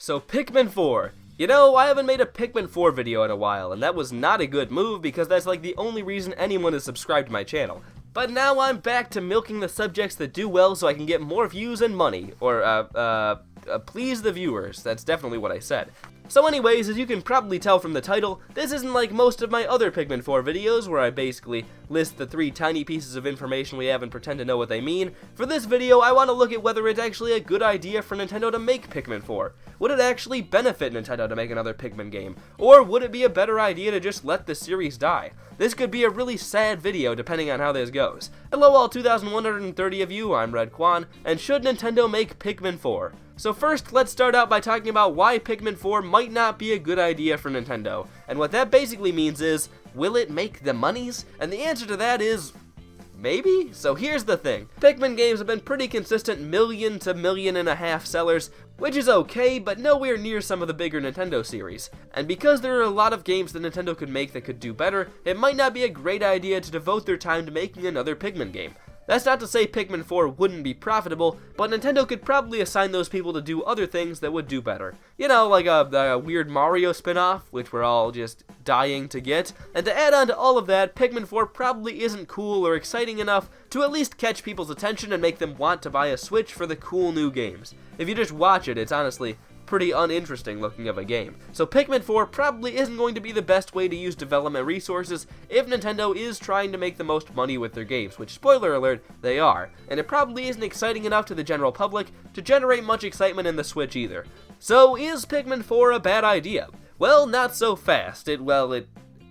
So Pikmin 4. You know, I haven't made a Pikmin 4 video in a while, and that was not a good move because that's like the only reason anyone is subscribed to my channel. But now I'm back to milking the subjects that do well so I can get more views and money, or please the viewers. That's definitely what I said. So anyways, as you can probably tell from the title, this isn't like most of my other Pikmin 4 videos where I basically list the 3 tiny pieces of information we have and pretend to know what they mean. For this video, I want to look at whether it's actually a good idea for Nintendo to make Pikmin 4. Would it actually benefit Nintendo to make another Pikmin game? Or would it be a better idea to just let the series die? This could be a really sad video depending on how this goes. Hello all 2,130 of you, I'm Redkwan, and should Nintendo make Pikmin 4? So first, let's start out by talking about why Pikmin 4 might not be a good idea for Nintendo. And what that basically means is, will it make the monies? And the answer to that is, maybe? So here's the thing. Pikmin games have been pretty consistent million to million and a half sellers, which is okay, but nowhere near some of the bigger Nintendo series. And because there are a lot of games that Nintendo could make that could do better, it might not be a great idea to devote their time to making another Pikmin game. That's not to say Pikmin 4 wouldn't be profitable, but Nintendo could probably assign those people to do other things that would do better. You know, like a weird Mario spin-off, which we're all just dying to get. And to add on to all of that, Pikmin 4 probably isn't cool or exciting enough to at least catch people's attention and make them want to buy a Switch for the cool new games. If you just watch it, it's honestly pretty uninteresting looking of a game. So Pikmin 4 probably isn't going to be the best way to use development resources if Nintendo is trying to make the most money with their games, which, spoiler alert, they are. And it probably isn't exciting enough to the general public to generate much excitement in the Switch either. So is Pikmin 4 a bad idea? Well, not so fast.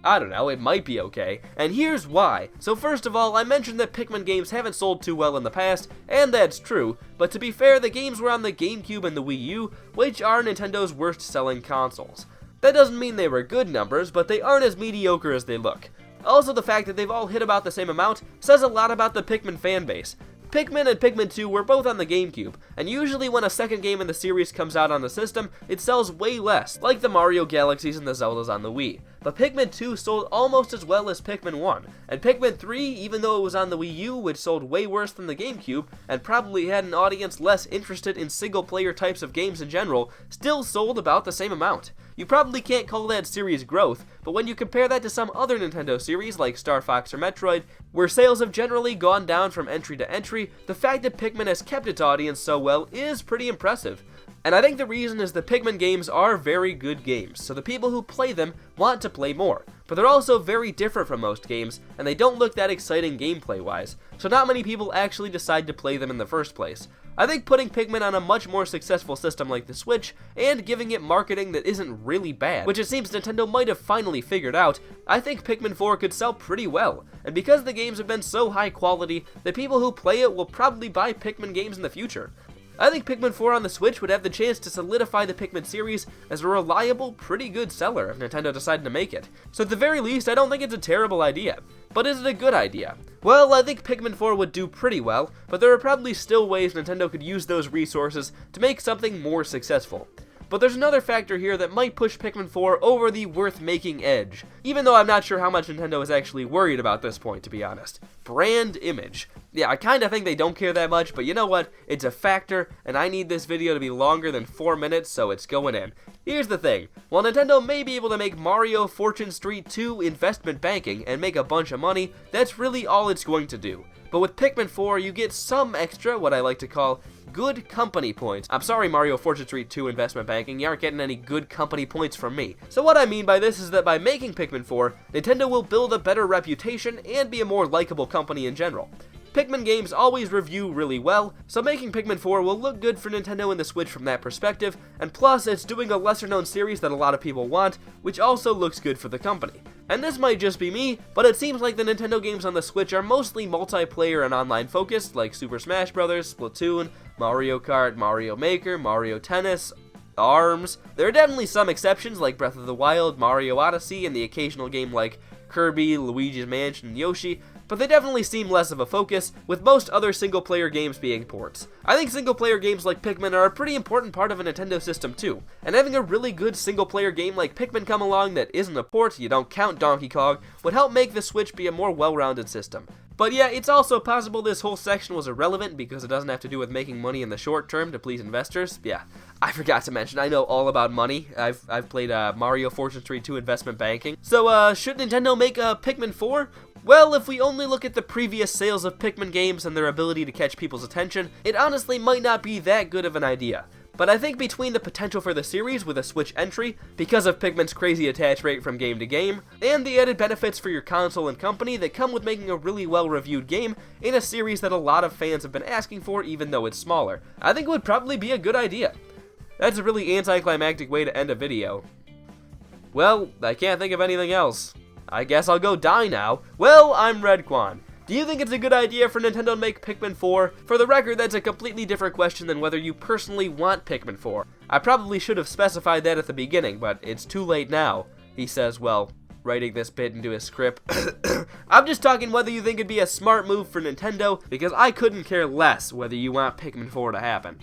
I don't know, it might be okay, and here's why. So first of all, I mentioned that Pikmin games haven't sold too well in the past, and that's true, but to be fair, the games were on the GameCube and the Wii U, which are Nintendo's worst selling consoles. That doesn't mean they were good numbers, but they aren't as mediocre as they look. Also, the fact that they've all hit about the same amount says a lot about the Pikmin fanbase. Pikmin and Pikmin 2 were both on the GameCube, and usually when a second game in the series comes out on the system, it sells way less, like the Mario Galaxies and the Zeldas on the Wii. But Pikmin 2 sold almost as well as Pikmin 1, and Pikmin 3, even though it was on the Wii U, which sold way worse than the GameCube, and probably had an audience less interested in single-player types of games in general, still sold about the same amount. You probably can't call that series growth, but when you compare that to some other Nintendo series like Star Fox or Metroid, where sales have generally gone down from entry to entry, the fact that Pikmin has kept its audience so well is pretty impressive. And I think the reason is the Pikmin games are very good games, so the people who play them want to play more. But they're also very different from most games, and they don't look that exciting gameplay-wise, so not many people actually decide to play them in the first place. I think putting Pikmin on a much more successful system like the Switch, and giving it marketing that isn't really bad, which it seems Nintendo might have finally figured out, I think Pikmin 4 could sell pretty well. And because the games have been so high quality, the people who play it will probably buy Pikmin games in the future. I think Pikmin 4 on the Switch would have the chance to solidify the Pikmin series as a reliable, pretty good seller if Nintendo decided to make it. So at the very least, I don't think it's a terrible idea. But is it a good idea? Well, I think Pikmin 4 would do pretty well, but there are probably still ways Nintendo could use those resources to make something more successful. But there's another factor here that might push Pikmin 4 over the worth-making edge, even though I'm not sure how much Nintendo is actually worried about this point, to be honest. Brand image. Yeah, I kinda think they don't care that much, but you know what? It's a factor, and I need this video to be longer than 4 minutes, so it's going in. Here's the thing. While Nintendo may be able to make Mario Fortune Street 2 investment banking and make a bunch of money, that's really all it's going to do. But with Pikmin 4, you get some extra, what I like to call, good company points. I'm sorry, Mario Fortune Street 2 investment banking, you aren't getting any good company points from me. So what I mean by this is that by making Pikmin 4, Nintendo will build a better reputation and be a more likable company in general. Pikmin games always review really well, so making Pikmin 4 will look good for Nintendo and the Switch from that perspective, and plus it's doing a lesser known series that a lot of people want, which also looks good for the company. And this might just be me, but it seems like the Nintendo games on the Switch are mostly multiplayer and online focused, like Super Smash Bros., Splatoon, Mario Kart, Mario Maker, Mario Tennis, ARMS. There are definitely some exceptions like Breath of the Wild, Mario Odyssey, and the occasional game like Kirby, Luigi's Mansion, and Yoshi, but they definitely seem less of a focus, with most other single-player games being ports. I think single-player games like Pikmin are a pretty important part of a Nintendo system too, and having a really good single-player game like Pikmin come along that isn't a port, you don't count Donkey Kong, would help make the Switch be a more well-rounded system. But yeah, it's also possible this whole section was irrelevant because it doesn't have to do with making money in the short term to please investors. Yeah, I forgot to mention, I know all about money. I've played Mario Fortune 3 2 investment banking. So, should Nintendo make a Pikmin 4? Well, if we only look at the previous sales of Pikmin games and their ability to catch people's attention, it honestly might not be that good of an idea. But I think between the potential for the series with a Switch entry, because of Pikmin's crazy attach rate from game to game, and the added benefits for your console and company that come with making a really well-reviewed game in a series that a lot of fans have been asking for even though it's smaller, I think it would probably be a good idea. That's a really anticlimactic way to end a video. Well, I can't think of anything else. I guess I'll go die now. Well, I'm Redkwan. Do you think it's a good idea for Nintendo to make Pikmin 4? For the record, that's a completely different question than whether you personally want Pikmin 4. I probably should have specified that at the beginning, but it's too late now, he says, well, writing this bit into his script. I'm just talking whether you think it'd be a smart move for Nintendo, because I couldn't care less whether you want Pikmin 4 to happen.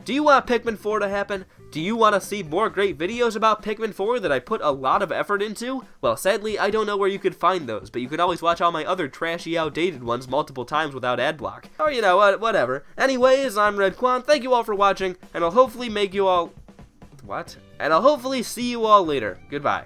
Do you want Pikmin 4 to happen? Do you want to see more great videos about Pikmin 4 that I put a lot of effort into? Well, sadly, I don't know where you could find those, but you can always watch all my other trashy, outdated ones multiple times without ad block. Or, you know what, whatever. Anyways, I'm Redkwan, thank you all for watching, and I'll hopefully make you all... What? And I'll hopefully see you all later. Goodbye.